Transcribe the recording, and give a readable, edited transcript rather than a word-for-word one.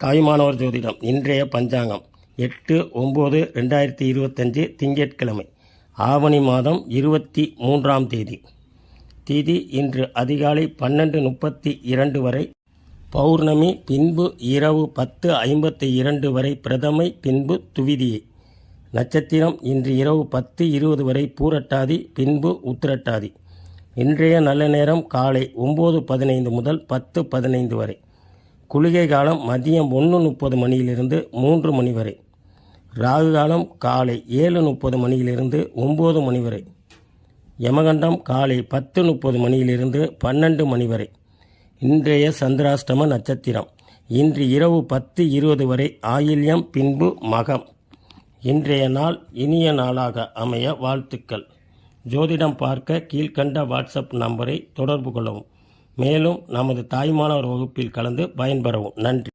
தாய்மானவர் ஜோதிடம் இன்றைய பஞ்சாங்கம் 8/9/2025 திங்கட்கிழமை ஆவணி மாதம் 23ஆம் தேதி. திதி இன்று அதிகாலை 12:32 வரை பௌர்ணமி, பின்பு இரவு 10:52 வரை பிரதமை, பின்பு துவிதியை. நட்சத்திரம் இன்று இரவு 10:20 வரை பூரட்டாதி, பின்பு உத்திரட்டாதி. இன்றைய நல்ல நேரம் காலை 9:15 முதல் 10:15 வரை. குளிகை காலம் மதியம் 1:30 மணியிலிருந்து 3 மணி வரை. ராகு காலம் காலை 7:30 மணியிலிருந்து 9 மணி வரை. யமகண்டம் காலை 10:30 மணியிலிருந்து 12 மணி வரை. இன்றைய சந்திராஷ்டம நட்சத்திரம் இன்று இரவு 10:20 வரை ஆயில்யம், பின்பு மகம். இன்றைய நாள் இனிய நாளாக அமைய வாழ்த்துக்கள். ஜோதிடம் பார்க்க கீழ்கண்ட வாட்ஸ்அப் நம்பரை தொடர்பு கொள்ளவும். மேலும் நமது தாய்மானவர் வகுப்பில் கலந்து பயன்பெறவும். நன்றி.